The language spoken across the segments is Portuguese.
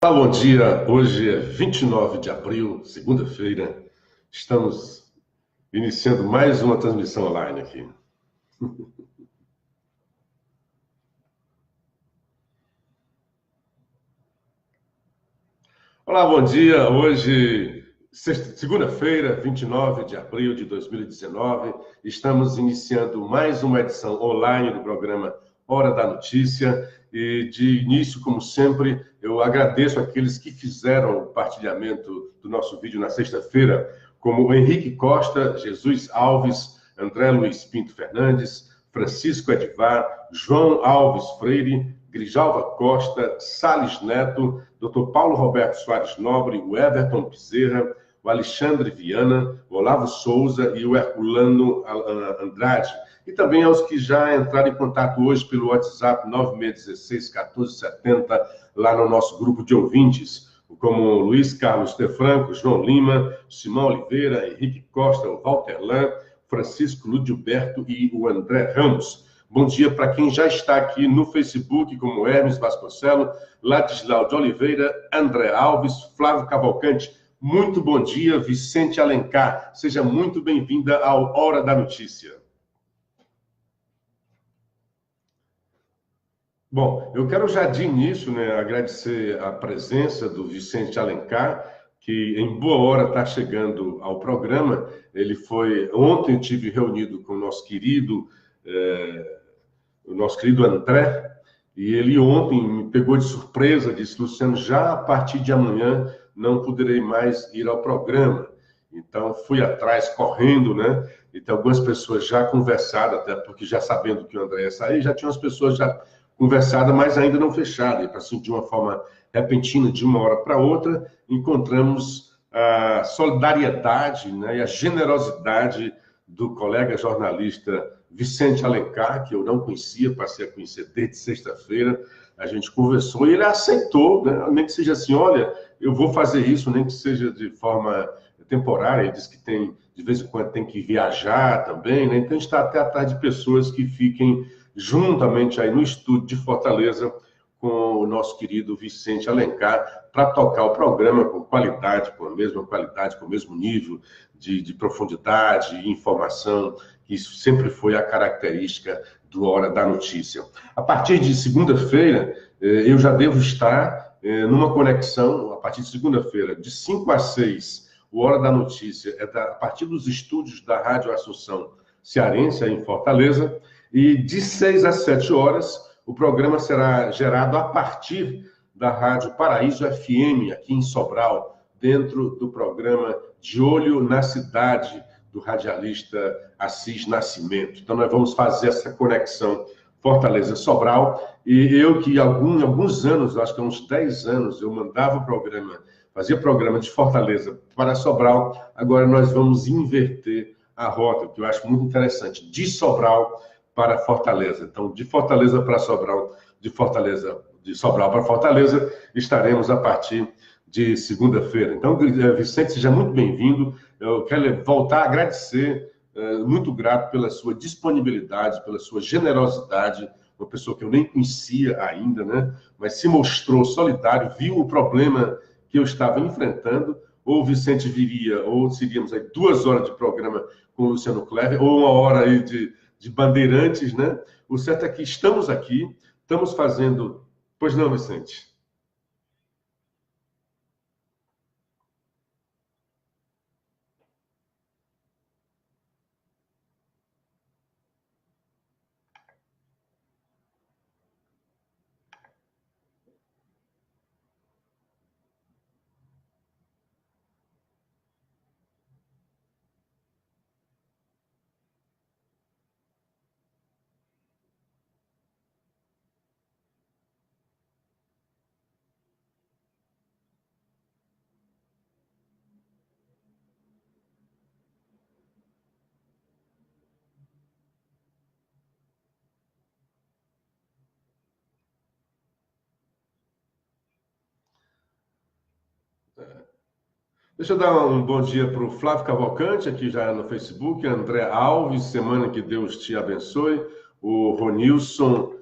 Olá, bom dia. Hoje é 29 de abril, segunda-feira. Estamos iniciando mais uma transmissão online aqui. Olá, bom dia. Hoje, segunda-feira, 29 de abril de 2019. Estamos iniciando mais uma edição online do programa Hora da Notícia. E de início, como sempre, eu agradeço aqueles que fizeram o partilhamento do nosso vídeo na sexta-feira, como o Henrique Costa, Jesus Alves, André Luiz Pinto Fernandes, Francisco Edivar, João Alves Freire, Grijalva Costa, Salles Neto, Dr. Paulo Roberto Soares Nobre, o Everton Bezerra, o Alexandre Viana, o Olavo Souza e o Herculano Andrade. E também aos que já entraram em contato hoje pelo WhatsApp 9616-1470, lá no nosso grupo de ouvintes, como Luiz Carlos Defranco, João Lima, Simão Oliveira, Henrique Costa, o Walter Lan, Francisco Ludilberto e o André Ramos. Bom dia para quem já está aqui no Facebook, como Hermes Vasconcelos, Ladislau de Oliveira, André Alves, Flávio Cavalcante. Muito bom dia, Vicente Alencar. Seja muito bem-vinda ao Hora da Notícia. Bom, eu quero já de início, agradecer a presença do Vicente Alencar, que em boa hora está chegando ao programa. Ele foi ontem eu tive reunido com o nosso querido André, e ele ontem me pegou de surpresa, disse: Luciano, já a partir de amanhã não poderei mais ir ao programa. Então fui atrás correndo, né? Então algumas pessoas já conversaram, até porque já sabendo que o André ia sair, já tinham as pessoas já conversada, mas ainda não fechada. E assim, de uma forma repentina, de uma hora para outra, encontramos a solidariedade, né, e a generosidade do colega jornalista Vicente Alencar, que eu não conhecia, passei a conhecer desde sexta-feira. A gente conversou e ele aceitou, né, nem que seja assim: olha, eu vou fazer isso, nem que seja de forma temporária. Ele disse que tem, de vez em quando tem que viajar também, né? Então a gente está até atrás de pessoas que fiquem juntamente aí no estúdio de Fortaleza com o nosso querido Vicente Alencar, para tocar o programa com qualidade, com a mesma qualidade, com o mesmo nível de profundidade e informação, que isso sempre foi a característica do Hora da Notícia. A partir de segunda-feira, eu já devo estar numa conexão, a partir de segunda-feira, de 5 a 6, o Hora da Notícia é a partir dos estúdios da Rádio Assunção Cearense, aí em Fortaleza. E de 6 às 7 horas, o programa será gerado a partir da Rádio Paraíso FM, aqui em Sobral, dentro do programa De Olho na Cidade, do radialista Assis Nascimento. Então, nós vamos fazer essa conexão Fortaleza-Sobral. E eu que, alguns anos, acho que há uns 10 anos, eu mandava o programa, fazia programa de Fortaleza para Sobral. Agora nós vamos inverter a rota, que eu acho muito interessante, de Sobral para Fortaleza. Então, de Fortaleza para Sobral, de Sobral para Fortaleza, estaremos a partir de segunda-feira. Então, Vicente, seja muito bem-vindo. Eu quero voltar a agradecer, muito grato pela sua disponibilidade, pela sua generosidade, uma pessoa que eu nem conhecia ainda, né? Mas se mostrou solidário, viu o problema que eu estava enfrentando. Ou o Vicente viria, ou seríamos aí 2 horas de programa com o Luciano Clever, ou 1 hora aí de Bandeirantes, né? O certo é que estamos aqui, estamos fazendo... Pois não, Vicente? Deixa eu dar um bom dia para o Flávio Cavalcante, aqui já no Facebook, André Alves, semana que Deus te abençoe. O Ronilson,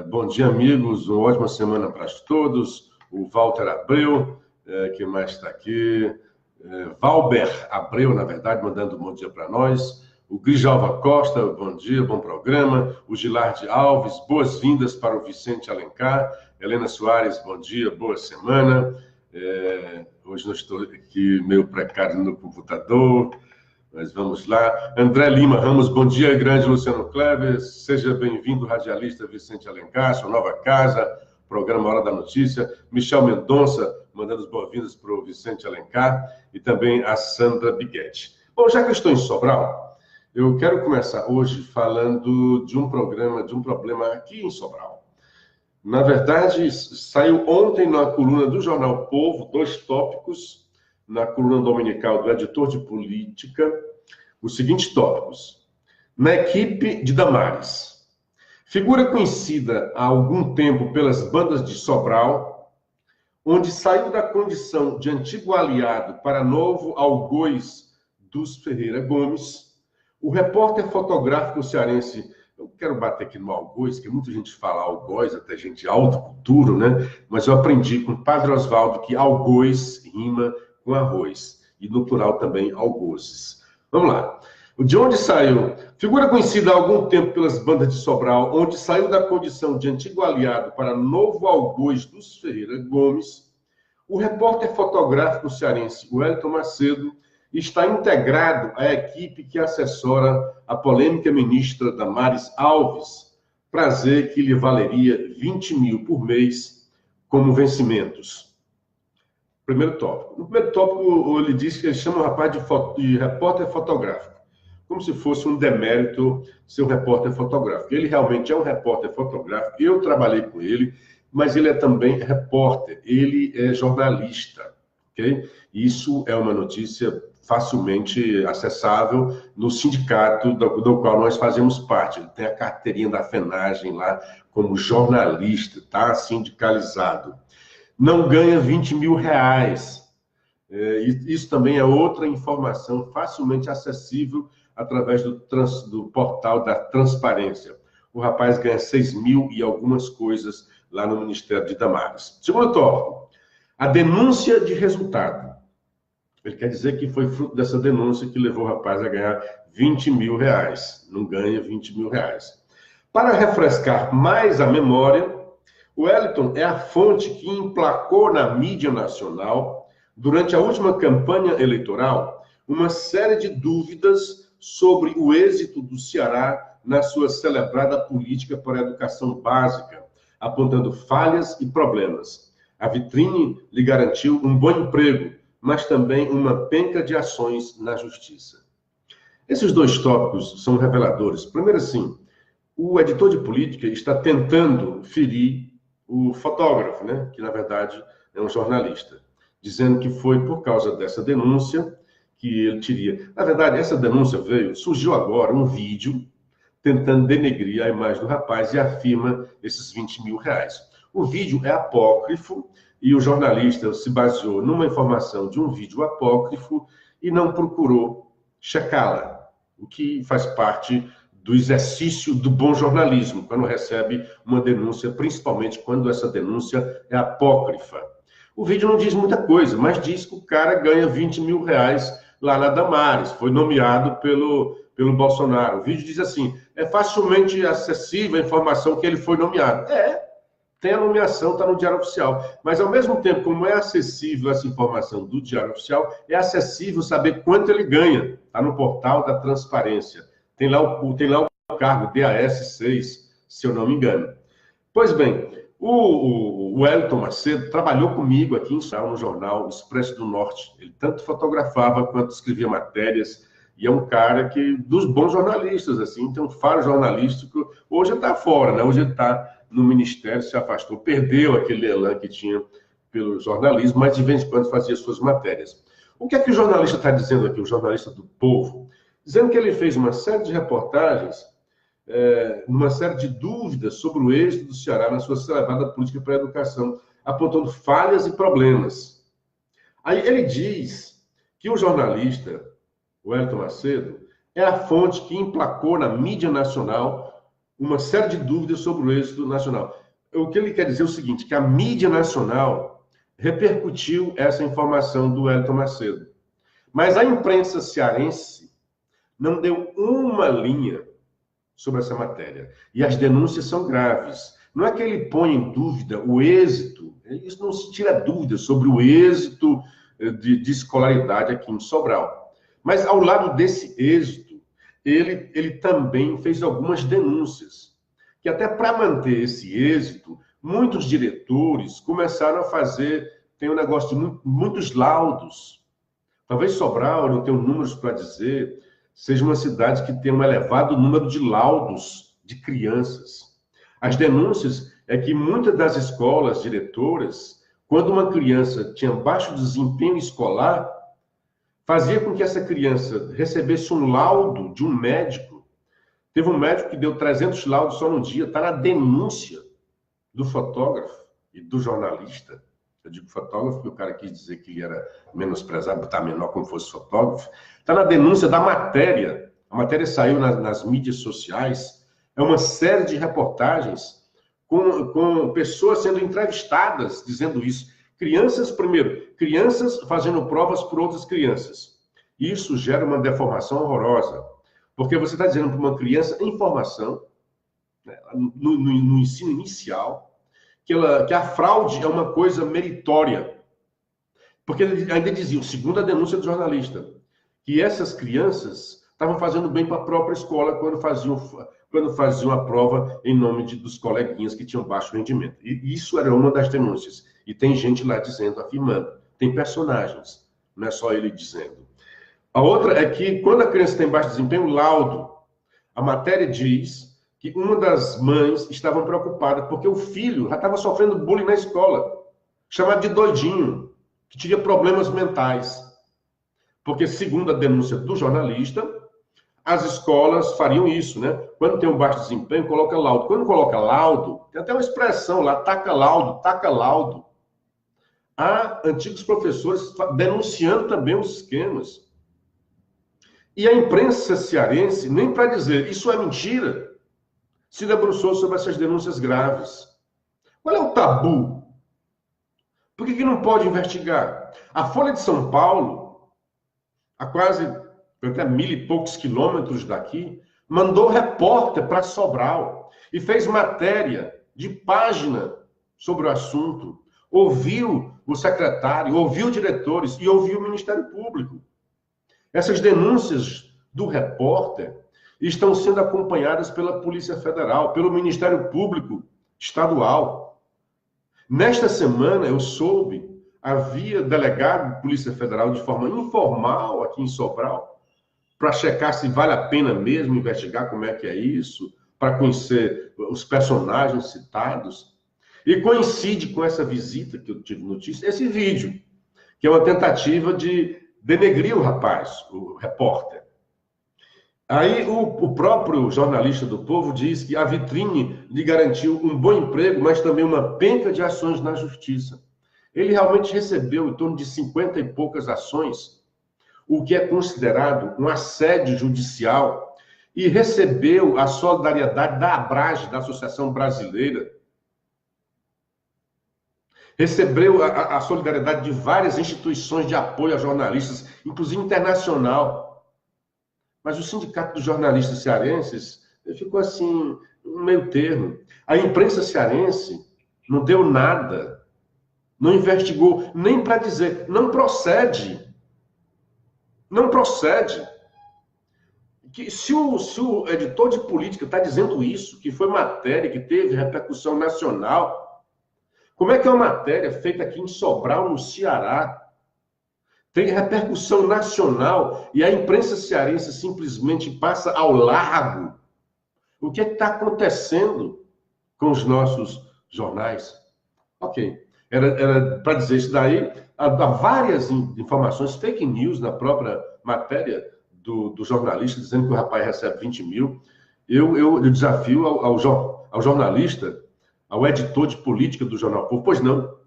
bom dia, amigos, uma ótima semana para todos. o Walter Abreu, que mais está aqui? Valber Abreu, na verdade, mandando um bom dia para nós. O Grijalva Costa, bom dia, bom programa. O Gilardi Alves, boas-vindas para o Vicente Alencar. Helena Soares, bom dia, boa semana. Hoje não estou aqui meio precário no computador, mas vamos lá. André Lima Ramos, bom dia, grande Luciano Kleber. Seja bem-vindo, radialista Vicente Alencar, sua nova casa, programa Hora da Notícia. Michel Mendonça, mandando as boas-vindas para o Vicente Alencar. E também a Sandra Biguetti. Bom, já que eu estou em Sobral, eu quero começar hoje falando de um problema aqui em Sobral. Na verdade, saiu ontem na coluna do Jornal Povo 2 tópicos, na coluna dominical do editor de política, os seguintes tópicos. Na equipe de Damares, figura conhecida há algum tempo pelas bandas de Sobral, onde saiu da condição de antigo aliado para novo algoz dos Ferreira Gomes, o repórter fotográfico cearense, eu quero bater aqui no algoz, que muita gente fala algoz, até gente de alta cultura, né? Mas eu aprendi com o Padre Oswaldo que algoz rima com arroz, e no plural também algozes. Vamos lá. De onde saiu? Figura conhecida há algum tempo pelas bandas de Sobral, onde saiu da condição de antigo aliado para novo algoz dos Ferreira Gomes, o repórter fotográfico cearense Wellington Macedo está integrado à equipe que assessora a polêmica ministra Damares Alves, prazer que lhe valeria 20 mil por mês como vencimentos. Primeiro tópico. No primeiro tópico, ele diz que ele chama o rapaz de repórter fotográfico, como se fosse um demérito ser um repórter fotográfico. Ele realmente é um repórter fotográfico, eu trabalhei com ele, mas ele é também repórter, ele é jornalista, ok? Isso é uma notícia facilmente acessável no sindicato do qual nós fazemos parte. Ele tem a carteirinha da FENAGEM lá como jornalista, está sindicalizado. Não ganha 20 mil reais. Isso também é outra informação facilmente acessível através do portal da transparência. O rapaz ganha 6 mil e algumas coisas lá no Ministério de Damares. Segundo tópico, a denúncia de resultado. Ele quer dizer que foi fruto dessa denúncia que levou o rapaz a ganhar 20 mil reais. Não ganha 20 mil reais. Para refrescar mais a memória, o Wellington é a fonte que emplacou na mídia nacional, durante a última campanha eleitoral, uma série de dúvidas sobre o êxito do Ceará na sua celebrada política para a educação básica, apontando falhas e problemas. A vitrine lhe garantiu um bom emprego, mas também uma penca de ações na justiça. Esses 2 tópicos são reveladores. Primeiro, assim, o editor de política está tentando ferir o fotógrafo, né? Que, na verdade, é um jornalista, dizendo que foi por causa dessa denúncia que ele teria... Na verdade, essa denúncia surgiu agora, um vídeo tentando denegrir a imagem do rapaz e afirma esses 20 mil reais. O vídeo é apócrifo, e o jornalista se baseou numa informação de um vídeo apócrifo e não procurou checá-la, o que faz parte do exercício do bom jornalismo, quando recebe uma denúncia, principalmente quando essa denúncia é apócrifa. O vídeo não diz muita coisa, mas diz que o cara ganha 20 mil reais lá na Damares, foi nomeado pelo Bolsonaro. O vídeo diz assim, é facilmente acessível a informação que ele foi nomeado. Tem a nomeação, está no Diário Oficial. Mas, ao mesmo tempo, como é acessível essa informação do Diário Oficial, é acessível saber quanto ele ganha. Está no portal da transparência. Tem lá o cargo, DAS 6, se eu não me engano. Pois bem, o Wellington Macedo trabalhou comigo aqui em São no jornal Expresso do Norte. Ele tanto fotografava quanto escrevia matérias. E é um cara dos bons jornalistas, assim, tem um faro jornalístico. Hoje ele está fora, né? Hoje ele está no Ministério, se afastou, perdeu aquele elan que tinha pelo jornalismo, mas de vez em quando fazia suas matérias. O que é que o jornalista está dizendo aqui, o jornalista do Povo? Dizendo que ele fez uma série de reportagens, uma série de dúvidas sobre o êxito do Ceará na sua celebrada política para a educação, apontando falhas e problemas. Aí ele diz que o jornalista, o Wellington Macedo, é a fonte que emplacou na mídia nacional uma série de dúvidas sobre o êxito nacional. O que ele quer dizer é o seguinte, que a mídia nacional repercutiu essa informação do Wellington Macedo. Mas a imprensa cearense não deu uma linha sobre essa matéria. E as denúncias são graves. Não é que ele põe em dúvida o êxito, isso não se tira dúvida sobre o êxito de escolaridade aqui em Sobral. Mas ao lado desse êxito, ele também fez algumas denúncias, que até para manter esse êxito, muitos diretores começaram a fazer, tem um negócio de muitos laudos. Talvez Sobral, eu não tenho números para dizer, seja uma cidade que tem um elevado número de laudos de crianças. As denúncias é que muitas das escolas diretoras, quando uma criança tinha baixo desempenho escolar, fazia com que essa criança recebesse um laudo de um médico. Teve um médico que deu 300 laudos só no dia, está na denúncia do fotógrafo e do jornalista. Eu digo fotógrafo porque o cara quis dizer que ele era menosprezado, botar menor como fosse fotógrafo. Está na denúncia da matéria. A matéria saiu nas mídias sociais. É uma série de reportagens com pessoas sendo entrevistadas dizendo isso. Crianças fazendo provas por outras crianças. Isso gera uma deformação horrorosa. Porque você está dizendo para uma criança em formação, né, no ensino inicial, que a fraude é uma coisa meritória. Porque ele ainda dizia, segundo a denúncia do jornalista, que essas crianças estavam fazendo bem para a própria escola quando faziam a prova em nome dos coleguinhas que tinham baixo rendimento. E isso era uma das denúncias. E tem gente lá dizendo, afirmando. Tem personagens, não é só ele dizendo. A outra é que, quando a criança tem baixo desempenho, laudo. A matéria diz que uma das mães estava preocupada porque o filho já estava sofrendo bullying na escola, chamado de doidinho, que tinha problemas mentais. Porque, segundo a denúncia do jornalista, as escolas fariam isso, né? Quando tem um baixo desempenho, coloca laudo. Quando coloca laudo, tem até uma expressão lá, taca laudo, taca laudo. Há antigos professores denunciando também os esquemas. E a imprensa cearense, nem para dizer isso é mentira, se debruçou sobre essas denúncias graves. Qual é o tabu? Por que não pode investigar? A Folha de São Paulo, a quase até 1.000 e poucos quilômetros daqui, mandou repórter para Sobral e fez matéria de página sobre o assunto. Ouviu o secretário, ouviu diretores e ouviu o Ministério Público. Essas denúncias do repórter estão sendo acompanhadas pela Polícia Federal, pelo Ministério Público Estadual. Nesta semana, eu soube, havia delegado de Polícia Federal de forma informal aqui em Sobral, para checar se vale a pena mesmo investigar como é que é isso, para conhecer os personagens citados. E coincide com essa visita que eu tive notícia, esse vídeo, que é uma tentativa de denegrir o rapaz, o repórter. Aí o próprio jornalista do Povo diz que a vitrine lhe garantiu um bom emprego, mas também uma penca de ações na justiça. Ele realmente recebeu em torno de 50 e poucas ações, o que é considerado um assédio judicial, e recebeu a solidariedade da Abrage, da Associação Brasileira, recebeu a solidariedade de várias instituições de apoio a jornalistas, inclusive internacional. Mas o Sindicato dos Jornalistas Cearenses ficou assim, um meio termo. A imprensa cearense não deu nada, não investigou, nem para dizer, não procede. Não procede. Que se o editor de política está dizendo isso, que foi matéria que teve repercussão nacional, como é que é uma matéria feita aqui em Sobral, no Ceará, tem repercussão nacional e a imprensa cearense simplesmente passa ao largo? O que está acontecendo com os nossos jornais? Ok, era para dizer isso daí. Há várias informações, fake news na própria matéria do jornalista, dizendo que o rapaz recebe 20 mil. Eu desafio ao jornalista, ao editor de política do Jornal Povo, pois não.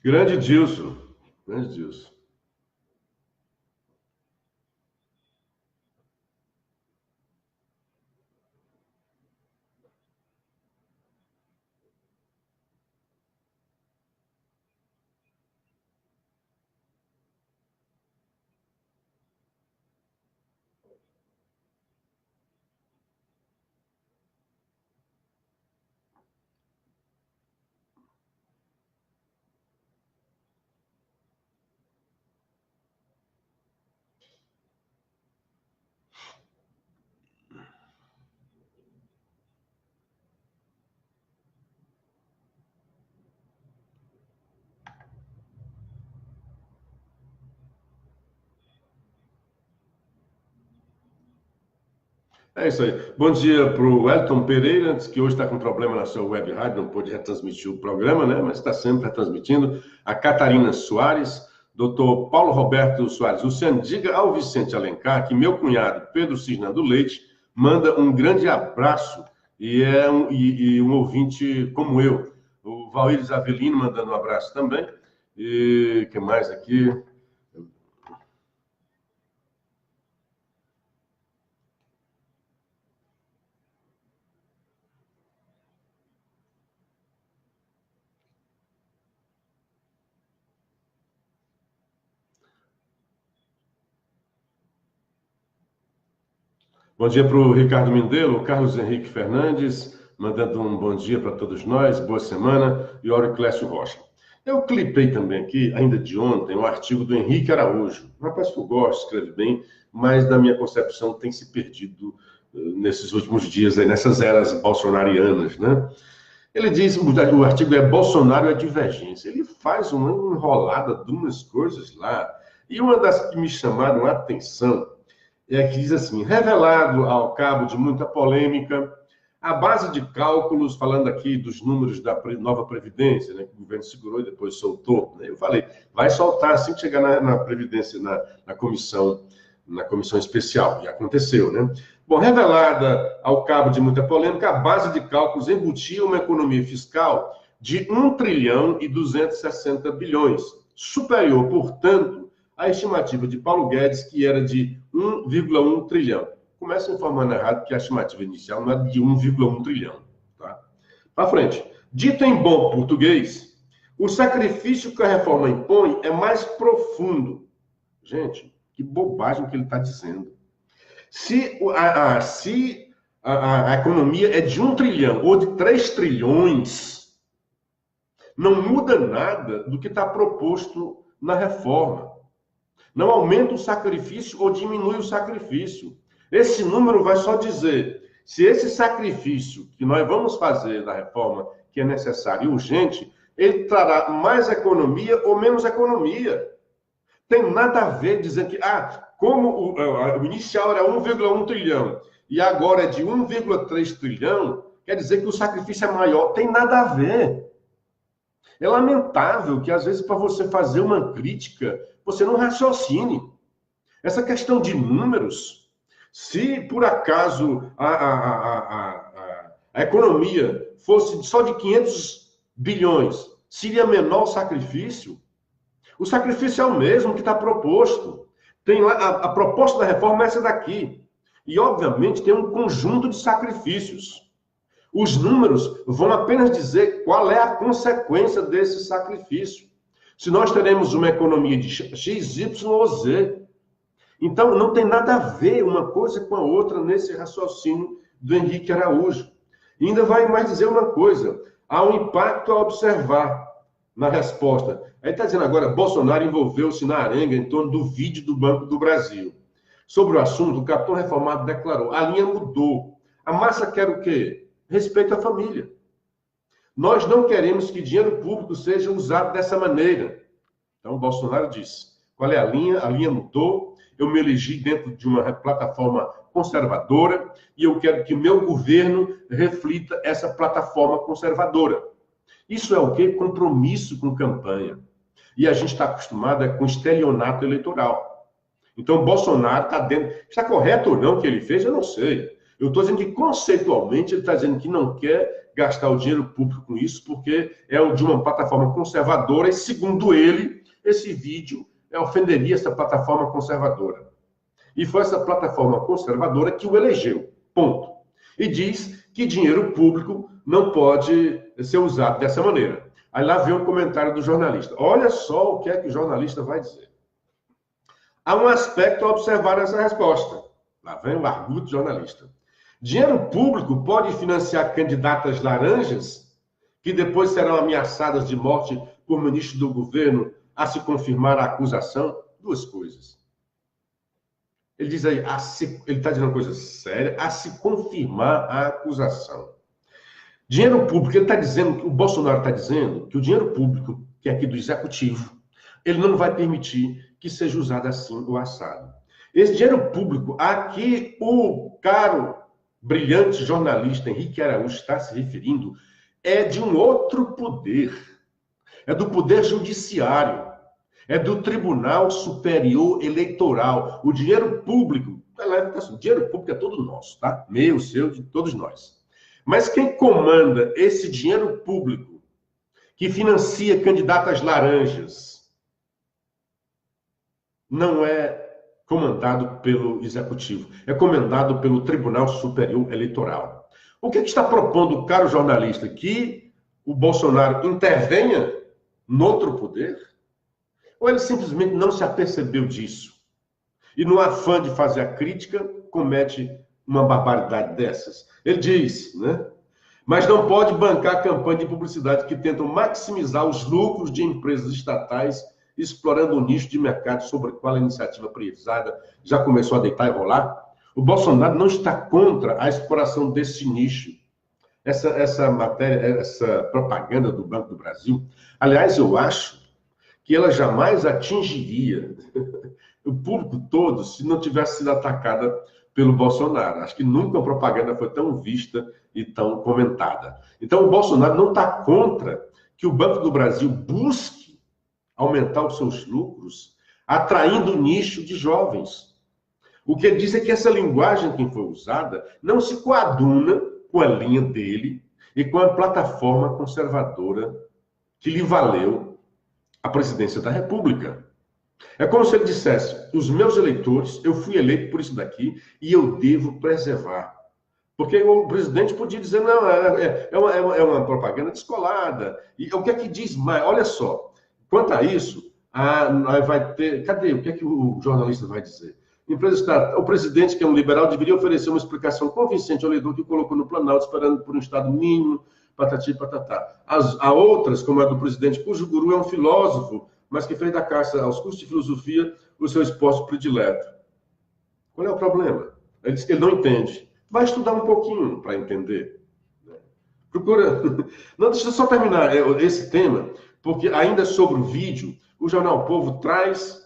Grande Dilson. Grande Dilson. É isso aí. Bom dia para o Elton Pereira, diz que hoje está com problema na sua web rádio, não pôde retransmitir o programa, né? Mas está sempre retransmitindo. A Catarina Soares, doutor Paulo Roberto Soares. Luciano, diga ao Vicente Alencar que meu cunhado, Pedro Cisnando Leite, manda um grande abraço e é um ouvinte como eu. O Valíris Avelino mandando um abraço também. E o que mais aqui? Bom dia para o Ricardo Mindelo, o Carlos Henrique Fernandes, mandando um bom dia para todos nós, boa semana, e o Clécio Rocha. Eu clipei também aqui, ainda de ontem, um artigo do Henrique Araújo. Um rapaz que eu gosto, escreve bem, mas na minha concepção tem se perdido nesses últimos dias, aí, nessas eras bolsonarianas, né? Ele diz, o artigo é Bolsonaro é divergência. Ele faz uma enrolada de umas coisas lá, e uma das que me chamaram a atenção é que diz assim, revelado ao cabo de muita polêmica, a base de cálculos, falando aqui dos números da nova Previdência, né, que o governo segurou e depois soltou, né, eu falei, vai soltar assim que chegar na Previdência, na comissão especial, e aconteceu, né? Bom, revelada ao cabo de muita polêmica, a base de cálculos embutia uma economia fiscal de 1 trilhão e 260 bilhões, superior, portanto, à estimativa de Paulo Guedes, que era de 1,1 trilhão. Começa informando errado que a estimativa inicial não é de 1,1 trilhão. Tá? Para frente. Dito em bom português, o sacrifício que a reforma impõe é mais profundo. Gente, que bobagem que ele está dizendo. Se a economia é de 1 trilhão ou de 3 trilhões, não muda nada do que está proposto na reforma. Não aumenta o sacrifício ou diminui o sacrifício. Esse número vai só dizer se esse sacrifício que nós vamos fazer da reforma, que é necessário e urgente, ele trará mais economia ou menos economia. Tem nada a ver dizer que, como o inicial era 1,1 trilhão e agora é de 1,3 trilhão, quer dizer que o sacrifício é maior. Tem nada a ver. É lamentável que, às vezes, para você fazer uma crítica, você não raciocine. Essa questão de números, se por acaso a economia fosse só de 500 bilhões, seria menor o sacrifício? O sacrifício é o mesmo que está proposto. Tem lá, a proposta da reforma é essa daqui. E, obviamente, tem um conjunto de sacrifícios. Os números vão apenas dizer qual é a consequência desse sacrifício. Se nós teremos uma economia de X, Y ou Z. Então, não tem nada a ver uma coisa com a outra nesse raciocínio do Henrique Araújo. E ainda vai mais dizer uma coisa. Há um impacto a observar na resposta. Aí está dizendo agora, Bolsonaro envolveu-se na arenga em torno do vídeo do Banco do Brasil. Sobre o assunto, o capitão reformado declarou, a linha mudou. A massa quer o quê? respeito à família. Nós não queremos que dinheiro público seja usado dessa maneira. Então, o Bolsonaro disse, qual é a linha? A linha mudou, eu me elegi dentro de uma plataforma conservadora e eu quero que o meu governo reflita essa plataforma conservadora. Isso é o quê? Compromisso com campanha. E a gente está acostumado com estelionato eleitoral. Então, o Bolsonaro está dentro... Está correto ou não o que ele fez? Eu não sei. Eu estou dizendo que, conceitualmente, ele está dizendo que não quer gastar o dinheiro público com isso, porque é de uma plataforma conservadora, e, segundo ele, esse vídeo ofenderia essa plataforma conservadora. E foi essa plataforma conservadora que o elegeu. Ponto. E diz que dinheiro público não pode ser usado dessa maneira. Aí lá vem o comentário do jornalista. Olha só o que é que o jornalista vai dizer. Há um aspecto a observar nessa resposta. Lá vem o argumento do jornalista. Dinheiro público pode financiar candidatas laranjas que depois serão ameaçadas de morte por ministro do governo a se confirmar a acusação? Duas coisas. Ele diz aí, ele está dizendo uma coisa séria, a se confirmar a acusação. Dinheiro público, ele está dizendo, o Bolsonaro está dizendo que o dinheiro público, que é aqui do executivo, ele não vai permitir que seja usado assim o assado. Esse dinheiro público, aqui o caro, brilhante jornalista Henrique Araújo está se referindo, é de um outro poder. É do poder judiciário. É do Tribunal Superior Eleitoral. O dinheiro público, o dinheiro público é todo nosso, tá? Meu, seu, de todos nós. Mas quem comanda esse dinheiro público que financia candidatas laranjas não é comandado pelo Executivo, é comandado pelo Tribunal Superior Eleitoral. O que está propondo o caro jornalista? Que o Bolsonaro intervenha no outro poder? Ou ele simplesmente não se apercebeu disso? E no afã de fazer a crítica, comete uma barbaridade dessas. Ele diz, né? Mas não pode bancar campanha de publicidade que tentam maximizar os lucros de empresas estatais, explorando o nicho de mercado sobre o qual a iniciativa privada já começou a deitar e rolar. O Bolsonaro não está contra a exploração desse nicho. Essa matéria, essa propaganda do Banco do Brasil, aliás, eu acho que ela jamais atingiria o público todo se não tivesse sido atacada pelo Bolsonaro. Acho que nunca a propaganda foi tão vista e tão comentada. Então, o Bolsonaro não está contra que o Banco do Brasil busque aumentar os seus lucros, atraindo o nicho de jovens. O que ele diz é que essa linguagem que foi usada não se coaduna com a linha dele e com a plataforma conservadora que lhe valeu a presidência da República. É como se ele dissesse, os meus eleitores, eu fui eleito por isso daqui e eu devo preservar. Porque o presidente podia dizer, não, é uma propaganda descolada. E o que é que diz mais? Olha só, quanto a isso, vai ter... Cadê? O que é que o jornalista vai dizer? O presidente, que é um liberal, deveria oferecer uma explicação convincente ao eleitor que colocou no Planalto, esperando por um Estado mínimo, patati patatá. Há outras, como a do presidente, cujo guru é um filósofo, mas que fez da caça aos cursos de filosofia o seu esposo predileto. Qual é o problema? Ele diz que ele não entende. Vai estudar um pouquinho para entender. Procura... Não, deixa eu só terminar esse tema, porque ainda sobre o vídeo, o Jornal Povo traz...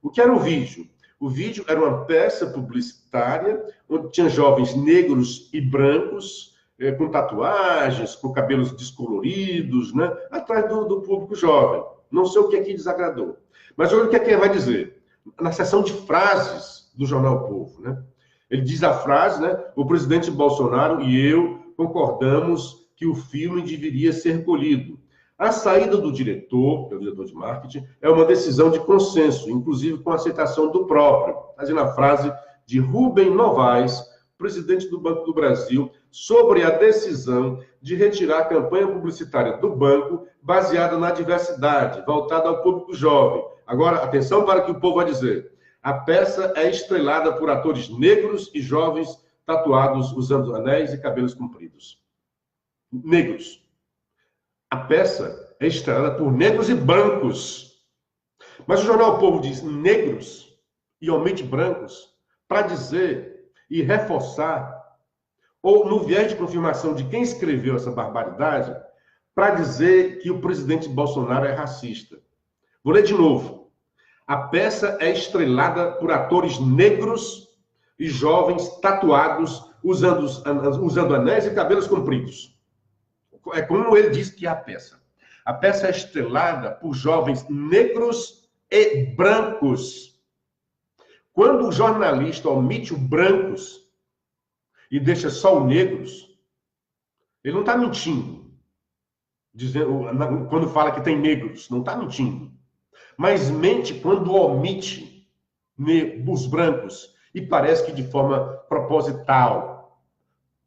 O que era o vídeo? O vídeo era uma peça publicitária, onde tinha jovens negros e brancos, com tatuagens, com cabelos descoloridos, né? Atrás do público jovem. Não sei o que aqui desagradou. Mas olha o que é que ele vai dizer. Na seção de frases do Jornal Povo, né? Ele diz a frase, né? O presidente Bolsonaro e eu concordamos que o filme deveria ser recolhido. A saída do diretor, que é o diretor de marketing, é uma decisão de consenso, inclusive com a aceitação do próprio. Fazendo a frase de Rubem Novaes, presidente do Banco do Brasil, sobre a decisão de retirar a campanha publicitária do banco baseada na diversidade, voltada ao público jovem. Agora, atenção para o que o povo vai dizer. A peça é estrelada por atores negros e jovens tatuados usando anéis e cabelos compridos. Negros. A peça é estrelada por negros e brancos. Mas o Jornal O Povo diz negros e omite brancos para dizer e reforçar ou no viés de confirmação de quem escreveu essa barbaridade, para dizer que o presidente Bolsonaro é racista. Vou ler de novo. A peça é estrelada por atores negros e jovens tatuados, usando anéis e cabelos compridos. É como ele diz que é a peça. A peça é estrelada por jovens negros e brancos. Quando o jornalista omite o brancos e deixa só o negros, ele não está mentindo. Dizendo, quando fala que tem negros, não está mentindo. Mas mente quando omite os brancos, e parece que de forma proposital,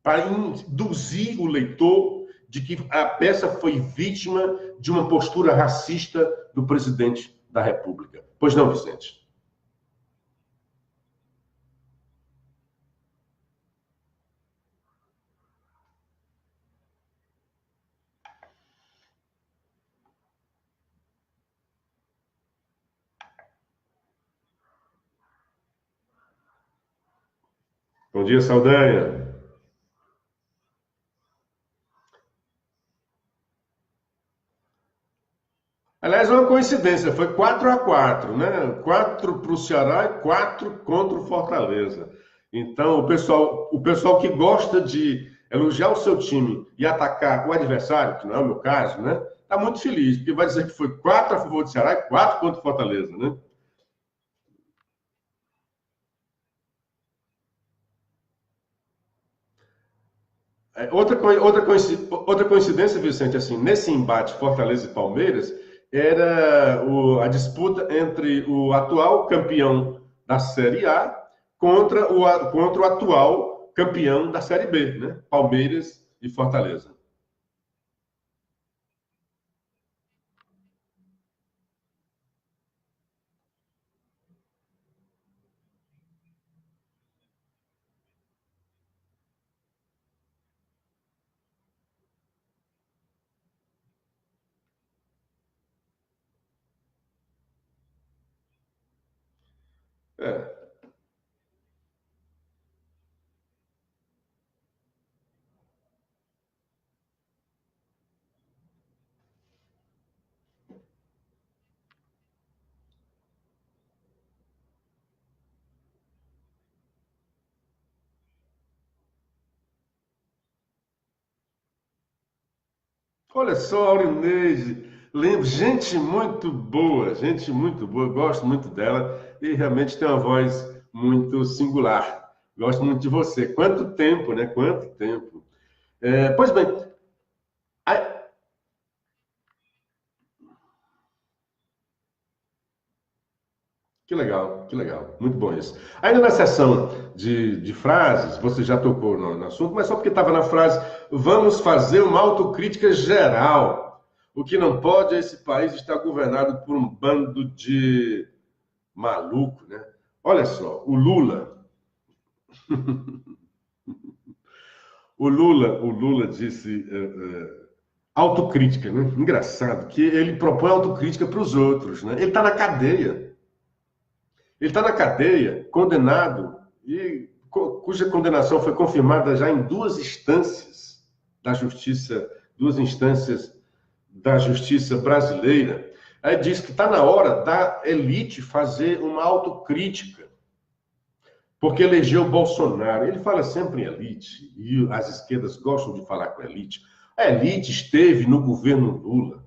para induzir o leitor de que a peça foi vítima de uma postura racista do presidente da República. Pois não, Vicente? Bom dia, Saldanha. Aliás, é uma coincidência, foi 4-4, né? 4 para o Ceará e 4 contra o Fortaleza. Então, o pessoal que gosta de elogiar o seu time e atacar o adversário, que não é o meu caso, né? Está muito feliz, porque vai dizer que foi 4 a favor do Ceará e 4 contra o Fortaleza, né? Outra coincidência, Vicente, assim, nesse embate Fortaleza e Palmeiras, era a disputa entre o atual campeão da Série A contra o atual campeão da Série B, né? Palmeiras e Fortaleza. É. Olha só, Aurineide, lembro, gente muito boa, gosto muito dela e realmente tem uma voz muito singular. Gosto muito de você. Quanto tempo, né? Quanto tempo. Pois bem, a- que legal, que legal. Muito bom isso. Ainda na seção de frases, você já tocou no assunto, mas só porque estava na frase, vamos fazer uma autocrítica geral. O que não pode é esse país estar governado por um bando de maluco, né? Olha só, o Lula disse autocrítica, né? Engraçado que ele propõe autocrítica para os outros, né? Ele está na cadeia. Ele está na cadeia, condenado, e cuja condenação foi confirmada já em duas instâncias da justiça brasileira. Aí diz que está na hora da elite fazer uma autocrítica, porque elegeu Bolsonaro. Ele fala sempre em elite, e as esquerdas gostam de falar com elite. A elite esteve no governo Lula.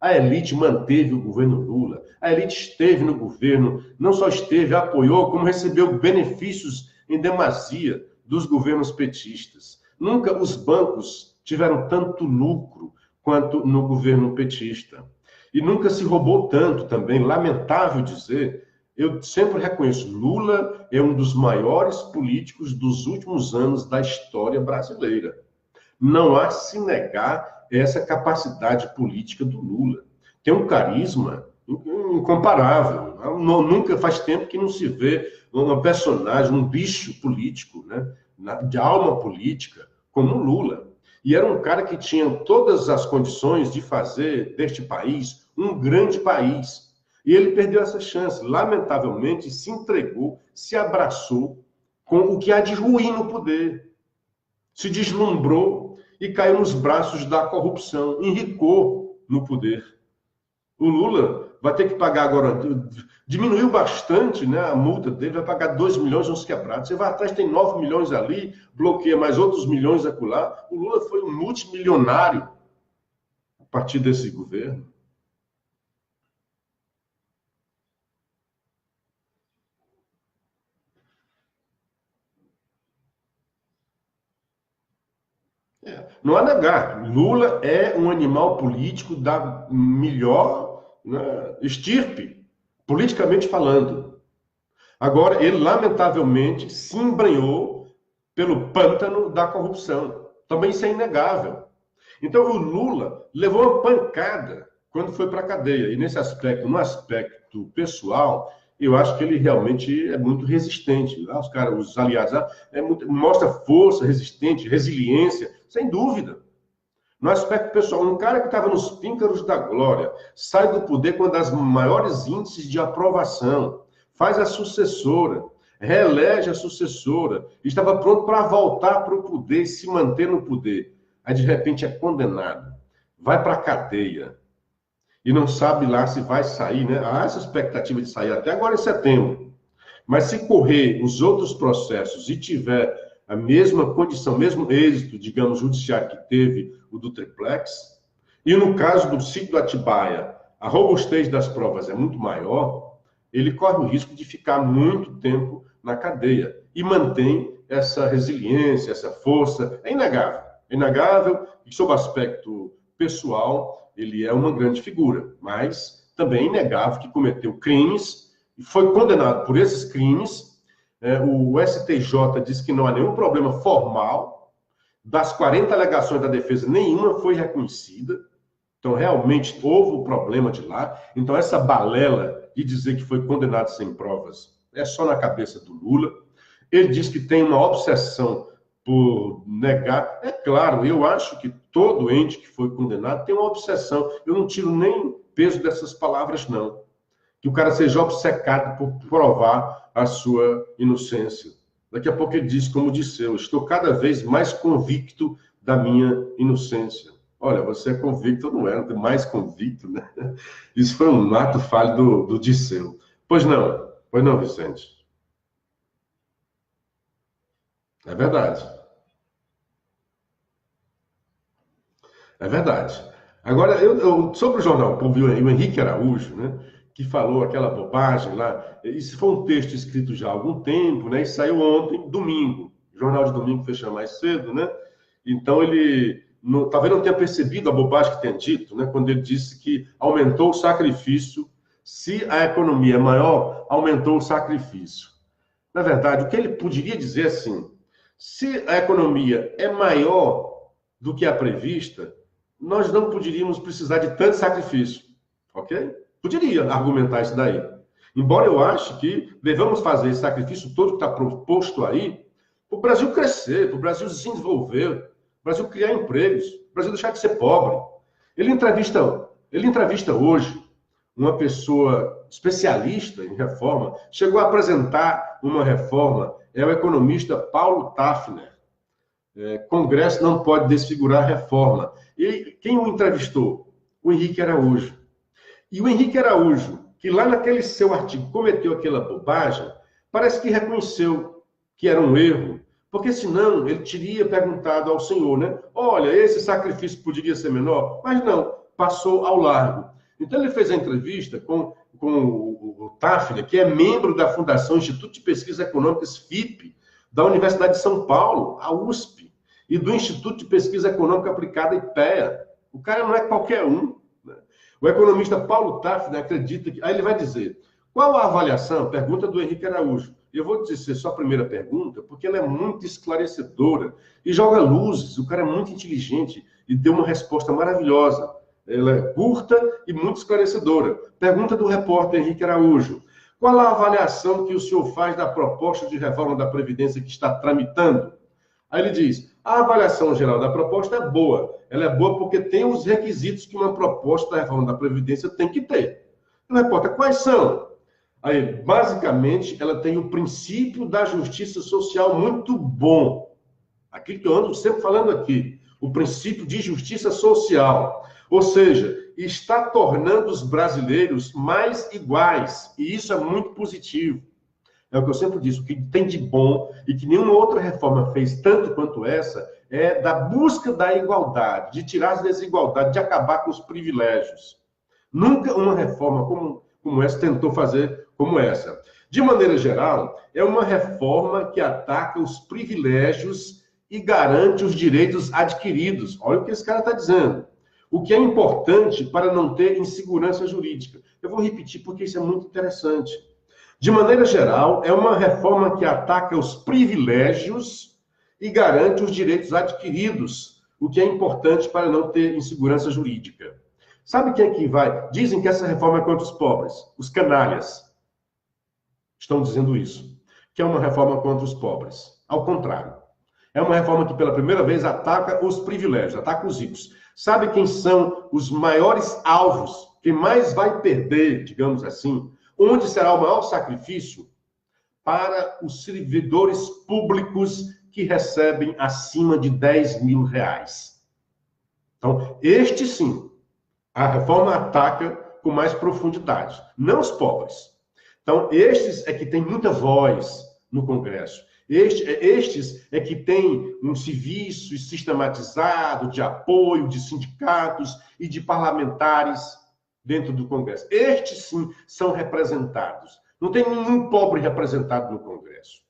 A elite manteve o governo Lula. A elite esteve no governo, não só esteve, apoiou, como recebeu benefícios em demasia dos governos petistas. Nunca os bancos tiveram tanto lucro quanto no governo petista. E nunca se roubou tanto também, lamentável dizer. Eu sempre reconheço, Lula é um dos maiores políticos dos últimos anos da história brasileira. Não há se negar essa capacidade política do Lula. Tem um carisma incomparável. Nunca faz tempo que não se vê um personagem, um bicho político, né, de alma política, como o Lula. E era um cara que tinha todas as condições de fazer deste país um grande país. E ele perdeu essa chance. Lamentavelmente, se entregou, se abraçou com o que há de ruim no poder. se deslumbrou e caiu nos braços da corrupção, enricou no poder. O Lula vai ter que pagar agora, diminuiu bastante, né, a multa dele, vai pagar 2 milhões uns quebrados. Você vai atrás, tem 9 milhões ali, bloqueia mais outros milhões acolá. O Lula foi um multimilionário a partir desse governo. Não há negar, Lula é um animal político da melhor, né, estirpe, politicamente falando. Agora, ele, lamentavelmente, se embrenhou pelo pântano da corrupção. Também isso é inegável. Então, o Lula levou uma pancada quando foi para a cadeia. E nesse aspecto, no aspecto pessoal, eu acho que ele realmente é muito resistente. Lá, os caras, os aliados, mostra força, resiliência, sem dúvida. No aspecto pessoal, um cara que estava nos píncaros da glória, sai do poder com uma das maiores índices de aprovação, faz a sucessora, reelege a sucessora, estava pronto para voltar para o poder, se manter no poder. Aí, de repente, é condenado, vai para a cadeia e não sabe lá se vai sair, né? Há essa expectativa de sair até agora em setembro. Mas se correr os outros processos e tiver a mesma condição, mesmo êxito, digamos, judiciário que teve o do triplex, e no caso do sítio do Atibaia, a robustez das provas é muito maior, ele corre o risco de ficar muito tempo na cadeia e mantém essa resiliência, essa força. É inegável. É inegável e, sob aspecto pessoal, ele é uma grande figura, mas também é inegável que cometeu crimes e foi condenado por esses crimes. O STJ diz que não há nenhum problema formal. Das 40 alegações da defesa, nenhuma foi reconhecida. Então, realmente, houve um problema de lá. Então, essa balela de dizer que foi condenado sem provas é só na cabeça do Lula. Ele diz que tem uma obsessão por negar. É claro, eu acho que todo ente que foi condenado tem uma obsessão. Eu não tiro nem peso dessas palavras, não. Que o cara seja obcecado por provar a sua inocência. Daqui a pouco ele diz, como disse eu, estou cada vez mais convicto da minha inocência. Olha, você é convicto ou não é? Mais convicto, né? Isso foi um ato falho do Disseu. Pois não, Vicente. É verdade. É verdade. Agora, sobre o jornal Povo e o Henrique Araújo, né, que falou aquela bobagem lá, isso foi um texto escrito já há algum tempo, né, e saiu ontem, domingo. O jornal de domingo fecha mais cedo, né? Então ele talvez não tenha percebido a bobagem que tem dito, né, quando ele disse que aumentou o sacrifício. Se a economia é maior, aumentou o sacrifício. Na verdade, o que ele poderia dizer assim, se a economia é maior do que a prevista, nós não poderíamos precisar de tanto sacrifício, ok? Poderia argumentar isso daí. Embora eu ache que devemos fazer esse sacrifício todo que está proposto aí, para o Brasil crescer, para o Brasil se desenvolver, para o Brasil criar empregos, para o Brasil deixar de ser pobre. Ele entrevista hoje uma pessoa especialista em reforma, chegou a apresentar uma reforma, é o economista Paulo Tafner. Congresso não pode desfigurar a reforma. E quem o entrevistou? O Henrique Araújo. E o Henrique Araújo, que lá naquele seu artigo cometeu aquela bobagem, parece que reconheceu que era um erro, porque senão ele teria perguntado ao senhor, né? Olha, esse sacrifício poderia ser menor? Mas não, passou ao largo. Então ele fez a entrevista com o Tafner, que é membro da Fundação Instituto de Pesquisas Econômicas, FIP, da Universidade de São Paulo, a USP, e do Instituto de Pesquisa Econômica Aplicada, IPEA. O cara não é qualquer um. Né? O economista Paulo Tafner acredita que... Aí ele vai dizer, qual a avaliação? Pergunta do Henrique Araújo. Eu vou dizer só a primeira pergunta, porque ela é muito esclarecedora e joga luzes. O cara é muito inteligente e deu uma resposta maravilhosa. Ela é curta e muito esclarecedora. Pergunta do repórter Henrique Araújo. Qual a avaliação que o senhor faz da proposta de reforma da Previdência que está tramitando? Aí ele diz, a avaliação geral da proposta é boa. Ela é boa porque tem os requisitos que uma proposta da reforma da Previdência tem que ter. O repórter, quais são? Aí, basicamente, ela tem o princípio da justiça social muito bom. aquilo que eu ando sempre falando aqui, o princípio de justiça social. Ou seja, está tornando os brasileiros mais iguais. E isso é muito positivo. É o que eu sempre disse, o que tem de bom e que nenhuma outra reforma fez tanto quanto essa é da busca da igualdade, de tirar as desigualdades, de acabar com os privilégios. Nunca uma reforma como essa tentou fazer como essa. De maneira geral, é uma reforma que ataca os privilégios e garante os direitos adquiridos. Olha o que esse cara está dizendo. O que é importante para não ter insegurança jurídica. Eu vou repetir porque isso é muito interessante. De maneira geral, é uma reforma que ataca os privilégios e garante os direitos adquiridos, o que é importante para não ter insegurança jurídica. Sabe quem é que vai? Dizem que essa reforma é contra os pobres, os canalhas. Estão dizendo isso, que é uma reforma contra os pobres. Ao contrário. É uma reforma que pela primeira vez ataca os privilégios, ataca os ricos. Sabe quem são os maiores alvos, quem mais vai perder, digamos assim, onde será o maior sacrifício? Para os servidores públicos que recebem acima de 10 mil reais. Então, este sim, a reforma ataca com mais profundidade, não os pobres. Então, estes é que têm muita voz no Congresso. Estes é que têm um serviço sistematizado de apoio de sindicatos e de parlamentares dentro do Congresso. Estes, sim, são representados. Não tem nenhum pobre representado no Congresso.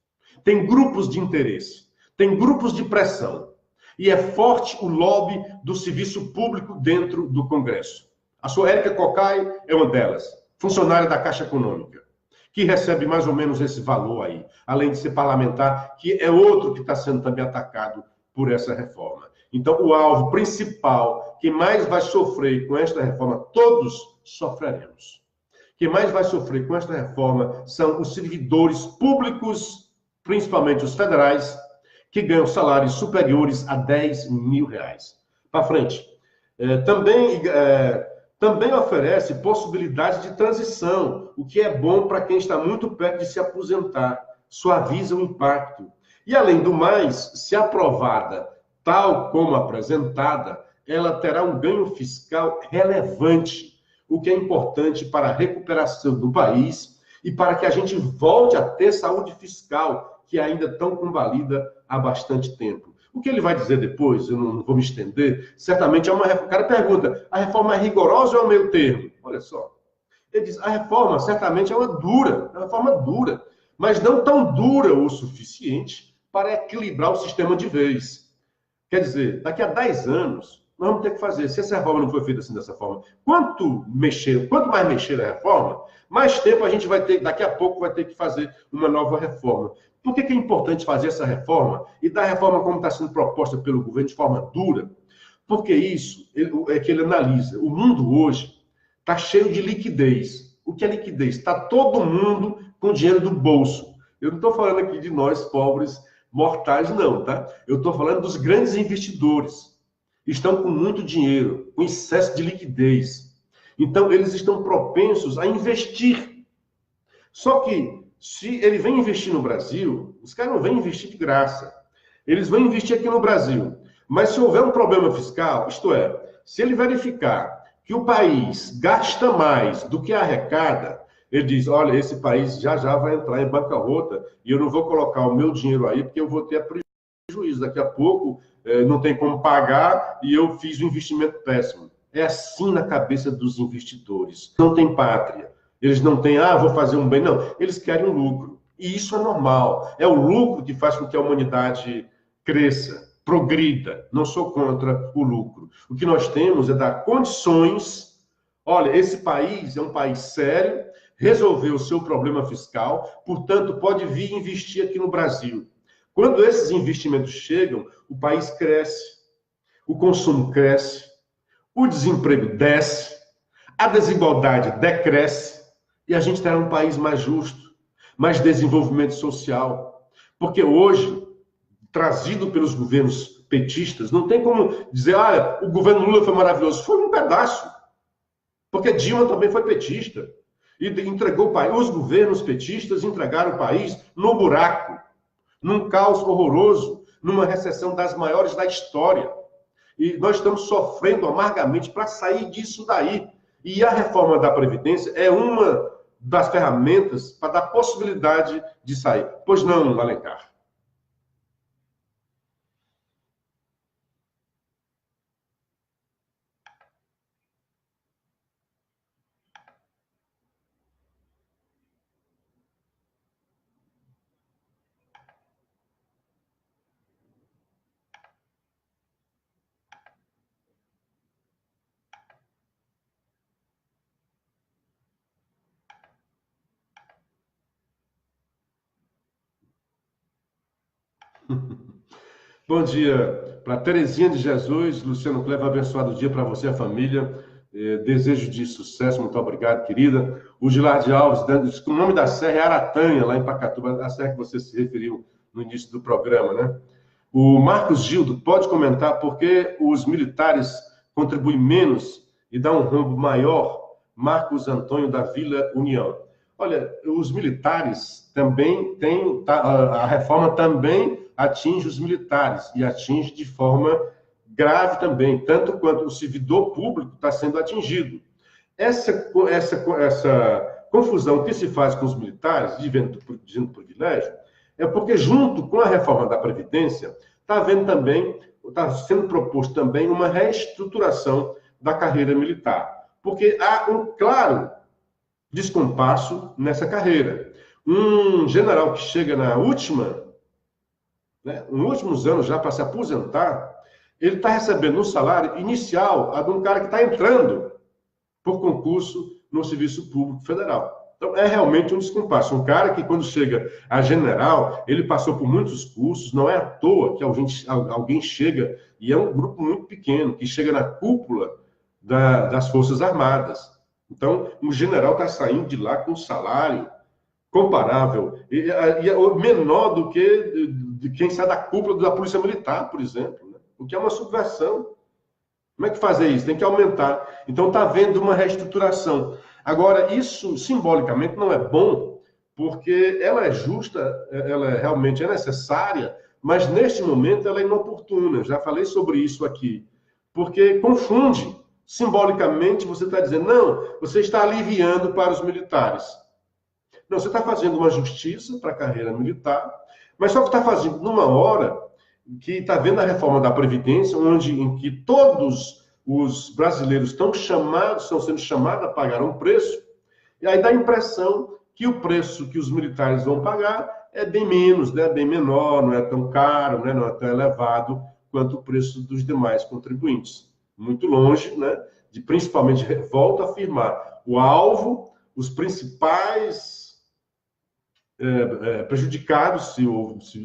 Tem grupos de interesse, tem grupos de pressão. E é forte o lobby do serviço público dentro do Congresso. A sua Érica Cocai é uma delas, funcionária da Caixa Econômica, que recebe mais ou menos esse valor aí, além de ser parlamentar, que é outro que está sendo também atacado por essa reforma. Então, o alvo principal, quem mais vai sofrer com esta reforma, todos sofreremos. Quem mais vai sofrer com esta reforma são os servidores públicos, principalmente os federais, que ganham salários superiores a 10 mil reais. Para frente. Também oferece possibilidades de transição, o que é bom para quem está muito perto de se aposentar. Suaviza o impacto. E, além do mais, se aprovada tal como apresentada, ela terá um ganho fiscal relevante, o que é importante para a recuperação do país e para que a gente volte a ter saúde fiscal, que é ainda tão combalida há bastante tempo. O que ele vai dizer depois, eu não vou me estender, certamente é uma reforma. O cara pergunta, a reforma é rigorosa ou é o meio termo? Olha só. Ele diz, a reforma certamente é uma reforma dura, mas não tão dura o suficiente para equilibrar o sistema de vez. Quer dizer, daqui a 10 anos, nós vamos ter que fazer, se essa reforma não for feita assim dessa forma, quanto mais mexer na reforma, mais tempo a gente vai ter, daqui a pouco vai ter que fazer uma nova reforma. Por que é importante fazer essa reforma e da reforma como está sendo proposta pelo governo de forma dura? Porque isso é que ele analisa. O mundo hoje está cheio de liquidez. O que é liquidez? Está todo mundo com dinheiro do bolso. Eu não estou falando aqui de nós, pobres mortais, não, tá? Eu estou falando dos grandes investidores. Estão com muito dinheiro, com excesso de liquidez. Então, eles estão propensos a investir. Só que, se ele vem investir no Brasil, os caras não vêm investir de graça. Eles vão investir aqui no Brasil. Mas se houver um problema fiscal, isto é, se ele verificar que o país gasta mais do que arrecada, ele diz, olha, esse país já vai entrar em bancarrota e eu não vou colocar o meu dinheiro aí porque eu vou ter prejuízo. Daqui a pouco não tem como pagar e eu fiz um investimento péssimo. É assim na cabeça dos investidores. Não tem pátria. Eles não têm, vou fazer um bem. Não, eles querem um lucro. E isso é normal. É o lucro que faz com que a humanidade cresça, progrida. Não sou contra o lucro. O que nós temos é dar condições. Olha, esse país é um país sério, resolveu o seu problema fiscal, portanto, pode vir investir aqui no Brasil. Quando esses investimentos chegam, o país cresce, o consumo cresce, o desemprego desce, a desigualdade decresce e a gente terá um país mais justo, mais desenvolvimento social. Porque hoje, trazido pelos governos petistas, não tem como dizer, o governo Lula foi maravilhoso. Foi um pedaço. Porque Dilma também foi petista. E entregou o país. Os governos petistas entregaram o país no buraco, num caos horroroso. numa recessão das maiores da história. E nós estamos sofrendo amargamente para sair disso daí. E a reforma da Previdência é uma das ferramentas para dar possibilidade de sair. Pois não, Alencar? Bom dia para Terezinha de Jesus, Luciano Cleber, abençoado dia para você e a família. Desejo de sucesso, muito obrigado, querida. O Gilardi Alves, diz que o nome da serra é Aratanha, lá em Pacatuba, a serra que você se referiu no início do programa, né? O Marcos Gildo pode comentar por que os militares contribuem menos e dão um rombo maior? Marcos Antônio da Vila União. Olha, os militares também têm, a reforma também atinge os militares e atinge de forma grave também, tanto quanto o servidor público está sendo atingido. Essa confusão que se faz com os militares, dizendo privilégio, é porque, junto com a reforma da Previdência, está sendo proposto também uma reestruturação da carreira militar. Porque há um claro descompasso nessa carreira. Um general que chega na última, né, nos últimos anos já para se aposentar, ele está recebendo um salário inicial a de um cara que está entrando por concurso no Serviço Público Federal. Então, é realmente um descompasso. Um cara que, quando chega a general, ele passou por muitos cursos, não é à toa que alguém chega, e é um grupo muito pequeno, que chega na cúpula das Forças Armadas. Então, um general está saindo de lá com um salário comparável, e menor do que de quem sai da cúpula da Polícia Militar, por exemplo, né? O que é uma subversão. Como é que fazer isso? Tem que aumentar. Então está havendo uma reestruturação. Agora, isso simbolicamente não é bom, porque ela é justa, ela realmente é necessária, mas neste momento ela é inoportuna. Já falei sobre isso aqui. Porque confunde. Simbolicamente você está dizendo, não, você está aliviando para os militares. Não, você está fazendo uma justiça para a carreira militar, mas só que está fazendo numa hora que está vendo a reforma da Previdência, em que todos os brasileiros estão sendo chamados a pagar um preço, e aí dá a impressão que o preço que os militares vão pagar é bem menos, né? Bem menor, não é tão caro, né? Não é tão elevado quanto o preço dos demais contribuintes. Muito longe, né? De principalmente, volto a afirmar, o alvo, os principais prejudicados, se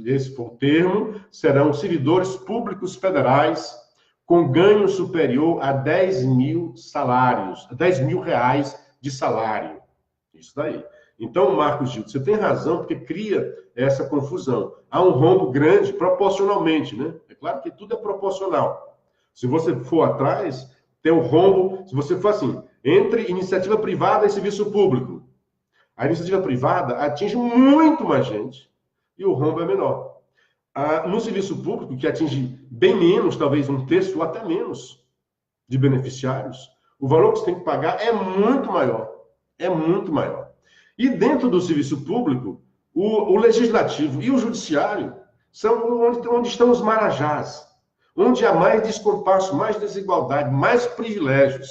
esse for o termo, serão servidores públicos federais com ganho superior a 10 mil salários, 10 mil reais de salário. Isso daí. Então, Marcos Gil, você tem razão, porque cria essa confusão. Há um rombo grande proporcionalmente, né? É claro que tudo é proporcional. Se você for atrás, tem um rombo, se você for assim, entre iniciativa privada e serviço público, a iniciativa privada atinge muito mais gente e o rombo é menor. No serviço público, que atinge bem menos, talvez um terço ou até menos de beneficiários, o valor que você tem que pagar é muito maior. É muito maior. E dentro do serviço público, o legislativo e o judiciário são onde estão os marajás, onde há mais descompasso, mais desigualdade, mais privilégios.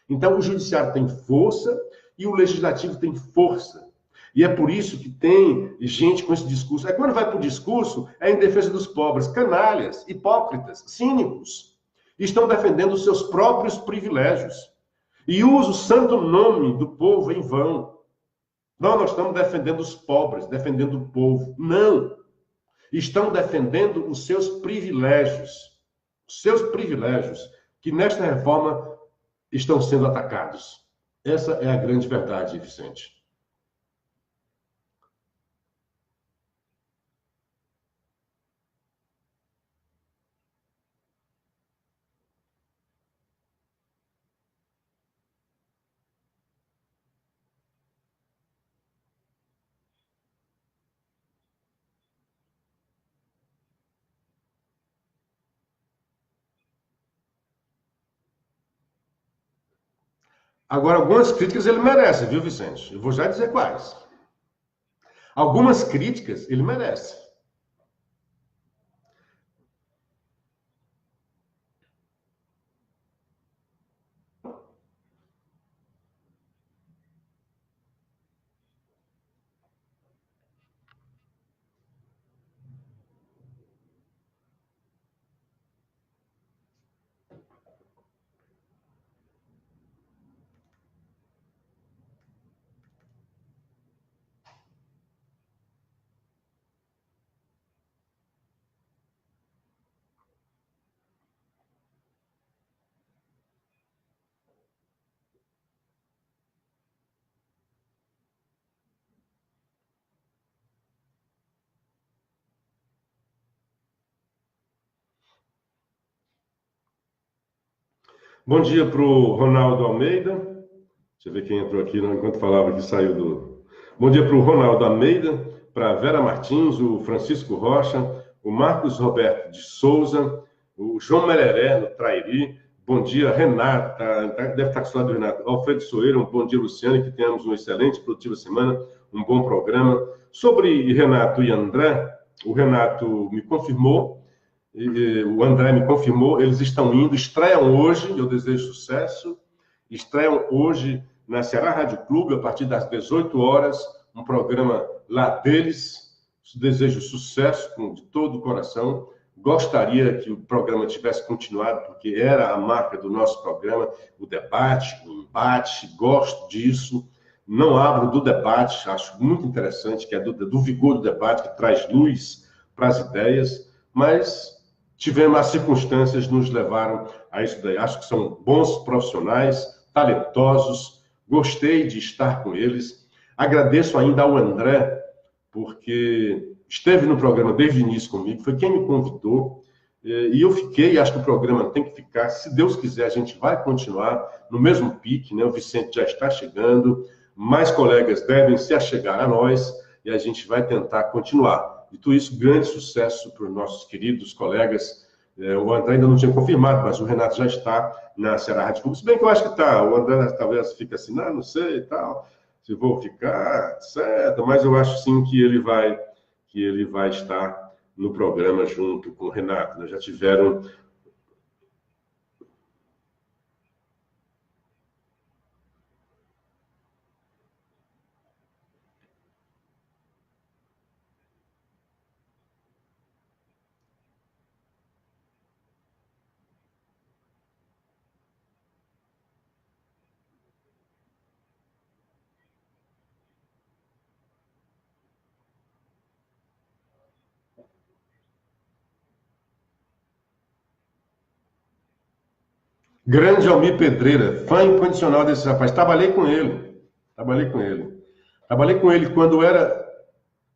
Então, o judiciário tem força e o legislativo tem força. E é por isso que tem gente com esse discurso. Aí, quando vai para o discurso, é em defesa dos pobres, canalhas, hipócritas, cínicos. Estão defendendo os seus próprios privilégios. E usa o santo nome do povo em vão. Não, nós estamos defendendo os pobres, defendendo o povo. Não. Estão defendendo os seus privilégios. Os seus privilégios, que nesta reforma estão sendo atacados. Essa é a grande verdade, Vicente. Agora, algumas críticas ele merece, viu, Vicente? Eu vou já dizer quais. Algumas críticas ele merece. Bom dia para o Ronaldo Almeida. Deixa eu ver quem entrou aqui enquanto falava que saiu do. Bom dia para o Ronaldo Almeida, para a Vera Martins, o Francisco Rocha, o Marcos Roberto de Souza, o João Mereré, no Trairi. Bom dia, Renata. Deve estar com o lado do Renato. Alfredo Soeiro, um bom dia, Luciano. Que tenhamos uma excelente, produtiva semana, um bom programa. Sobre Renato e André, o Renato me confirmou. O André me confirmou, eles estão indo, estreiam hoje, eu desejo sucesso, estreiam hoje na Ceará Rádio Clube, a partir das 18 horas, um programa lá deles, desejo sucesso de todo o coração, gostaria que o programa tivesse continuado, porque era a marca do nosso programa, o debate, o embate, gosto disso, não abro do debate, acho muito interessante, que é do vigor do debate, que traz luz para as ideias, mas tivemos, as circunstâncias nos levaram a isso daí. Acho que são bons profissionais, talentosos, gostei de estar com eles. Agradeço ainda ao André, porque esteve no programa desde o início comigo, foi quem me convidou, e eu fiquei, acho que o programa tem que ficar, se Deus quiser, a gente vai continuar no mesmo pique, né? O Vicente já está chegando, mais colegas devem se achegar a nós, e a gente vai tentar continuar. Dito isso, grande sucesso para os nossos queridos colegas. O André ainda não tinha confirmado, mas o Renato já está na Ceará Rádio Clube. Se bem que eu acho que está. O André talvez fique assim, não sei e tal, se vou ficar, certo. Mas eu acho sim que ele vai estar no programa junto com o Renato. Né? Já tiveram. Grande Almir Pedreira, fã incondicional desse rapaz. Trabalhei com ele. Trabalhei com ele. Trabalhei com ele quando era.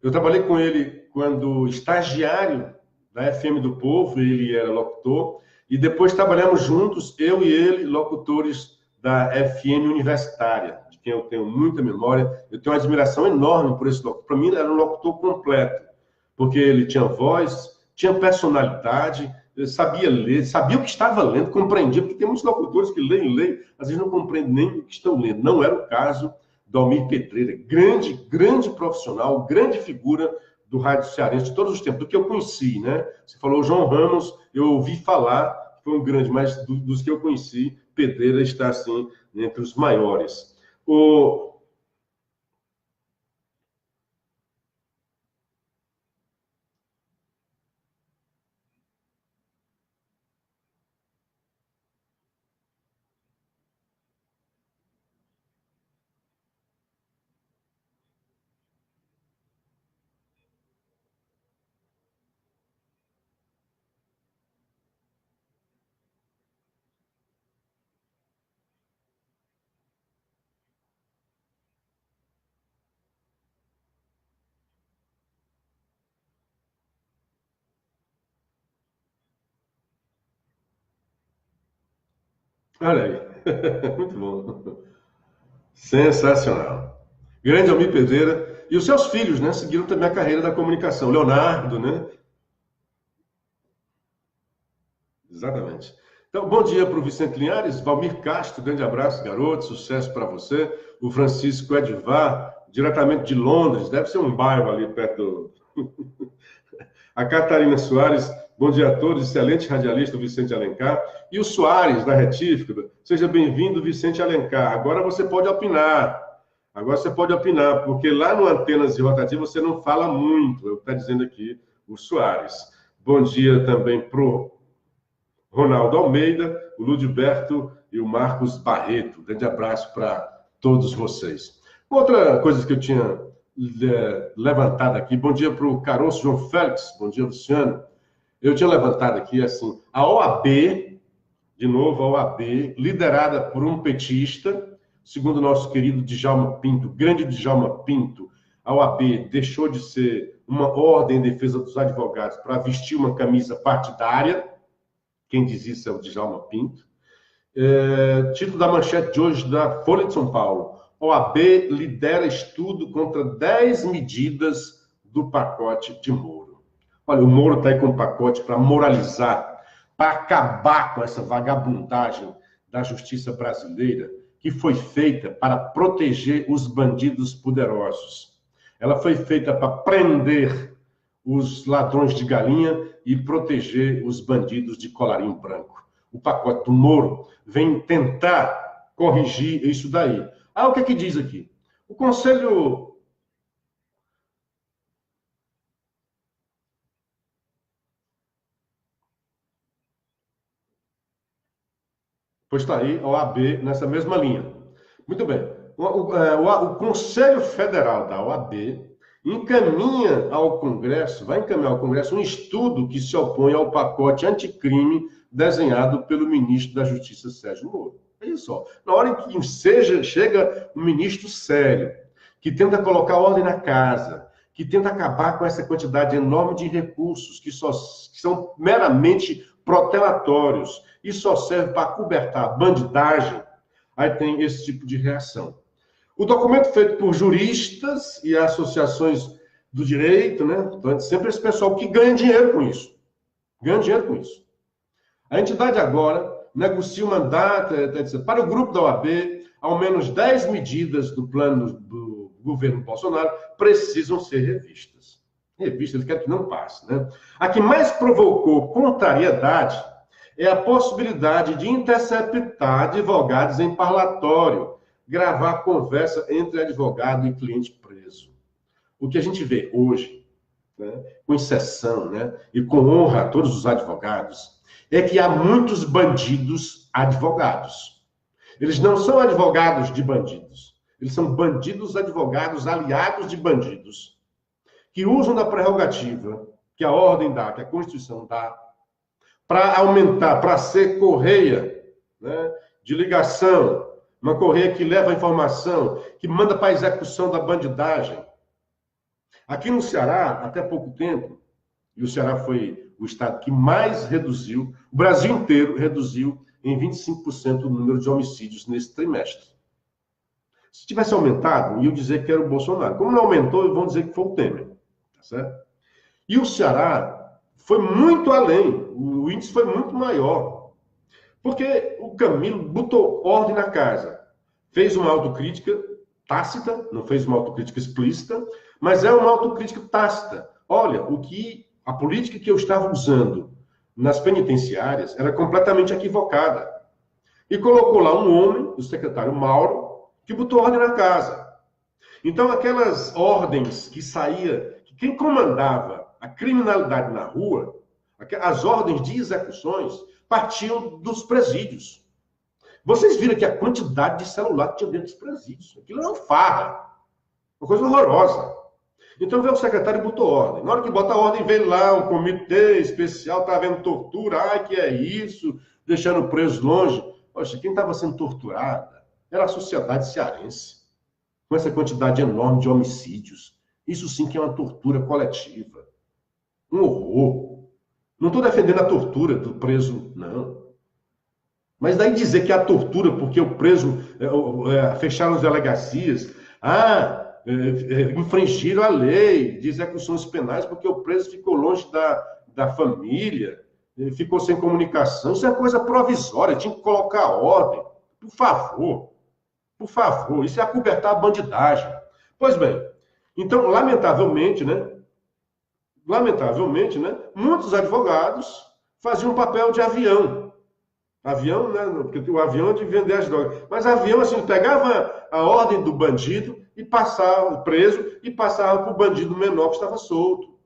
Eu trabalhei com ele quando estagiário da FM do Povo, ele era locutor, e depois trabalhamos juntos, eu e ele, locutores da FM Universitária, de quem eu tenho muita memória. Eu tenho uma admiração enorme por esse locutor. Para mim, era um locutor completo, porque ele tinha voz, tinha personalidade, sabia ler, sabia o que estava lendo, compreendia, porque tem muitos locutores que leem, às vezes não compreendem nem o que estão lendo. Não era o caso do Almir Pedreira, grande profissional, grande figura do rádio cearense de todos os tempos, do que eu conheci, né? Você falou João Ramos, eu ouvi falar, foi um grande, mas dos que eu conheci, Pedreira está, assim, entre os maiores. Olha aí, muito bom. Sensacional. Grande Almir Pedreira. E os seus filhos, né? Seguiram também a carreira da comunicação. Leonardo, né? Exatamente. Então, bom dia para o Vicente Linhares, Valmir Castro, grande abraço, garoto, sucesso para você. O Francisco Edvar, diretamente de Londres, deve ser um bairro ali perto do... A Catarina Soares, bom dia a todos, excelente radialista, o Vicente Alencar. E o Soares, da Retífica, seja bem-vindo, Vicente Alencar. Agora você pode opinar. Agora você pode opinar, porque lá no Antenas e Rotativa você não fala muito, é o que está dizendo aqui o Soares. Bom dia também para o Ronaldo Almeida, o Ludberto e o Marcos Barreto. Grande abraço para todos vocês. Outra coisa que eu tinha levantado aqui, bom dia para o Caroço João Félix, bom dia, Luciano. Eu tinha levantado aqui, assim, a OAB, de novo, a OAB, liderada por um petista, segundo o nosso querido Djalma Pinto, grande Djalma Pinto, a OAB deixou de ser uma ordem em defesa dos advogados para vestir uma camisa partidária. Quem diz isso é o Djalma Pinto. Título da manchete de hoje da Folha de São Paulo. OAB lidera estudo contra 10 medidas do pacote de Moro. Olha, o Moro está aí com um pacote para moralizar, para acabar com essa vagabundagem da justiça brasileira, que foi feita para proteger os bandidos poderosos. Ela foi feita para prender os ladrões de galinha e proteger os bandidos de colarinho branco. O pacote do Moro vem tentar corrigir isso daí. O que é que diz aqui? O Conselho... Pois está aí, a OAB nessa mesma linha. Muito bem. O Conselho Federal da OAB encaminha ao Congresso, vai encaminhar ao Congresso um estudo que se opõe ao pacote anticrime desenhado pelo ministro da Justiça, Sérgio Moro. É isso, ó. Na hora em que chega um ministro sério, que tenta colocar ordem na casa, que tenta acabar com essa quantidade enorme de recursos que são meramente protelatórios e só servem para cobertar a bandidagem, aí tem esse tipo de reação. O documento feito por juristas e associações do direito, né? Então, sempre esse pessoal que ganha dinheiro com isso. Ganha dinheiro com isso. A entidade agora negocia um mandato para o grupo da OAB, ao menos 10 medidas do plano do governo Bolsonaro precisam ser revistas. Ele quer que não passe, né? A que mais provocou contrariedade é a possibilidade de interceptar advogados em parlatório, gravar conversa entre advogado e cliente preso. O que a gente vê hoje, né, com exceção, né, e com honra a todos os advogados, é que há muitos bandidos advogados. Eles não são advogados de bandidos. Eles são bandidos advogados aliados de bandidos, que usam da prerrogativa que a ordem dá, que a Constituição dá, para aumentar, para ser correia, né, de ligação, uma correia que leva a informação, que manda para a execução da bandidagem. Aqui no Ceará, até pouco tempo, e o Ceará foi o estado que mais reduziu, o Brasil inteiro reduziu em 25% o número de homicídios nesse trimestre. Se tivesse aumentado, iam dizer que era o Bolsonaro. Como não aumentou, vão dizer que foi o Temer. Tá certo? E o Ceará foi muito além, o índice foi muito maior. Porque o Camilo botou ordem na casa, fez uma autocrítica tácita, não fez uma autocrítica explícita, mas é uma autocrítica tácita. Olha, a política que eu estava usando nas penitenciárias era completamente equivocada. E colocou lá um homem, o secretário Mauro, que botou ordem na casa. Então, aquelas ordens que saía, que quem comandava a criminalidade na rua, as ordens de execuções, partiam dos presídios. Vocês viram que a quantidade de celular que tinha dentro dos presídios. Aquilo era uma farra. Uma coisa horrorosa. Então veio o secretário e botou ordem. Na hora que bota a ordem, veio lá um comitê especial, está havendo tortura. Ai, que é isso? Deixando o preso longe. Poxa, quem estava sendo torturada era a sociedade cearense. Com essa quantidade enorme de homicídios. Isso sim que é uma tortura coletiva. Um horror. Não estou defendendo a tortura do preso, não. Mas daí dizer que é a tortura porque o preso fecharam as delegacias, infringiram a lei de execuções penais porque o preso ficou longe da família. ficou sem comunicação. Isso é coisa provisória, tinha que colocar ordem. Por favor, isso é acobertar a bandidagem. Pois bem, então, lamentavelmente, né, muitos advogados faziam um papel de avião. Avião, né, porque o avião é de vender as drogas. Mas avião, assim, pegava a ordem do bandido e passava preso e passava para o bandido menor que estava solto.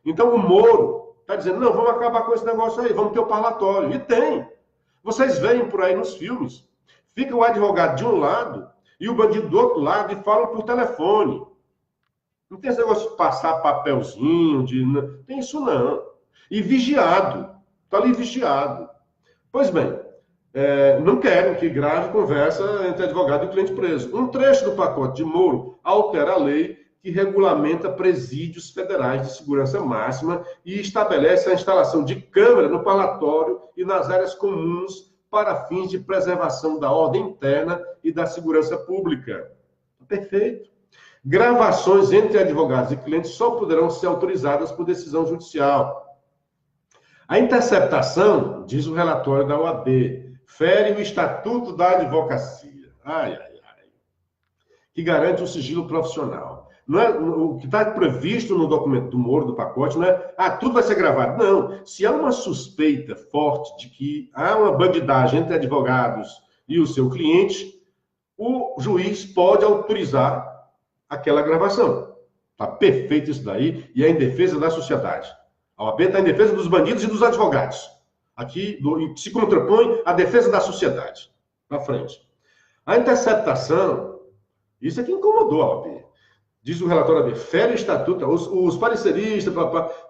Então, o Moro está dizendo, não, vamos acabar com esse negócio aí, vamos ter o parlatório. E tem. Vocês veem por aí nos filmes. Fica o advogado de um lado e o bandido do outro lado e falam por telefone. Não tem esse negócio de passar papelzinho, não tem isso não. E vigiado. Está ali vigiado. Pois bem, não querem que grave conversa entre advogado e cliente preso. Um trecho do pacote de Moro altera a lei que regulamenta presídios federais de segurança máxima e estabelece a instalação de câmera no parlatório e nas áreas comuns para fins de preservação da ordem interna e da segurança pública. Perfeito. Gravações entre advogados e clientes só poderão ser autorizadas por decisão judicial. A interceptação, diz o relatório da OAB, fere o Estatuto da Advocacia, que garante o sigilo profissional. Não é, o que está previsto no documento do Moro, do pacote, não é, tudo vai ser gravado. Não, se há uma suspeita forte de que há uma bandidagem entre advogados e o seu cliente, o juiz pode autorizar aquela gravação. Está perfeito isso daí e é em defesa da sociedade. A OAB está em defesa dos bandidos e dos advogados. Aqui se contrapõe à defesa da sociedade. Para frente. A interceptação, isso é que incomodou a OAB. Diz o relatório da OAB, fere o estatuto, os pareceristas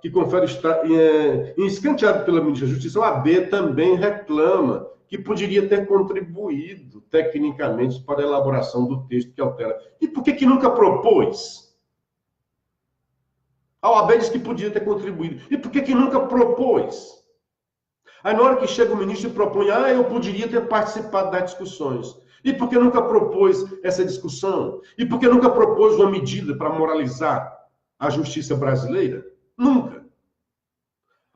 que conferem escanteado pela ministra da Justiça, a OAB também reclama que poderia ter contribuído tecnicamente para a elaboração do texto que altera. E por que nunca propôs? A OAB diz que podia ter contribuído. E por que nunca propôs? Aí na hora que chega o ministro e propõe, eu poderia ter participado das discussões. E por que nunca propôs essa discussão? E por que nunca propôs uma medida para moralizar a justiça brasileira? Nunca.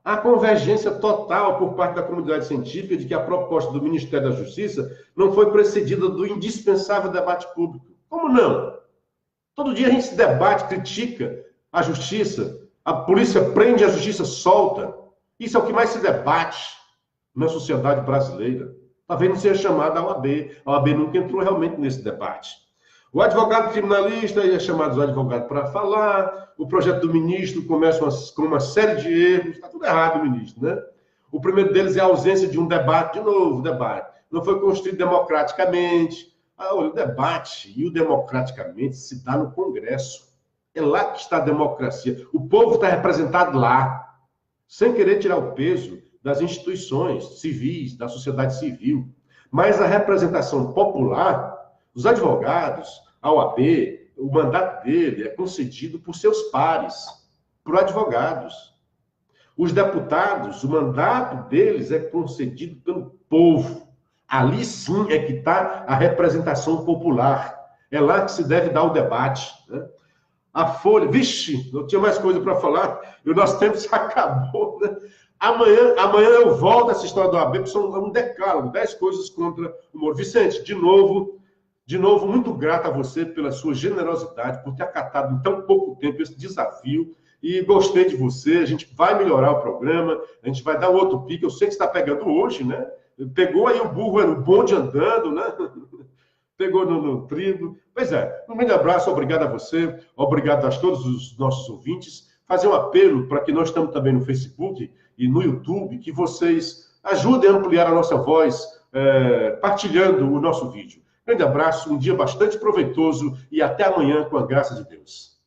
Há convergência total por parte da comunidade científica de que a proposta do Ministério da Justiça não foi precedida do indispensável debate público. Como não? Todo dia a gente se debate, critica a justiça, a polícia prende, a justiça solta. Isso é o que mais se debate na sociedade brasileira. Talvez não seja chamada a OAB. A OAB nunca entrou realmente nesse debate. O advogado criminalista é chamado de advogado para falar, o projeto do ministro começa com uma série de erros, está tudo errado, ministro, né? O primeiro deles é a ausência de um debate, de novo, debate. Não foi construído democraticamente. O debate e o democraticamente se dá no Congresso. É lá que está a democracia. O povo está representado lá, sem querer tirar o peso das instituições civis, da sociedade civil. Mas a representação popular, os advogados, a OAB, o mandato dele é concedido por seus pares, por advogados. Os deputados, o mandato deles é concedido pelo povo. Ali sim é que está a representação popular. É lá que se deve dar o debate, né? A Folha, vixe, não tinha mais coisa para falar, e o nosso tempo se acabou, né? Amanhã eu volto a essa história do OAB, porque são um decálogo, 10 coisas contra o Moro. Vicente, de novo, muito grato a você pela sua generosidade, por ter acatado em tão pouco tempo esse desafio, e gostei de você, a gente vai melhorar o programa, a gente vai dar outro pique, eu sei que você está pegando hoje, né? Pegou aí o burro no bonde andando, né? Pegou no trigo. Pois é, um grande abraço, obrigado a você, obrigado a todos os nossos ouvintes. Fazer um apelo para que nós estamos também no Facebook e no YouTube, que vocês ajudem a ampliar a nossa voz, partilhando o nosso vídeo. Grande abraço, um dia bastante proveitoso e até amanhã, com a graça de Deus.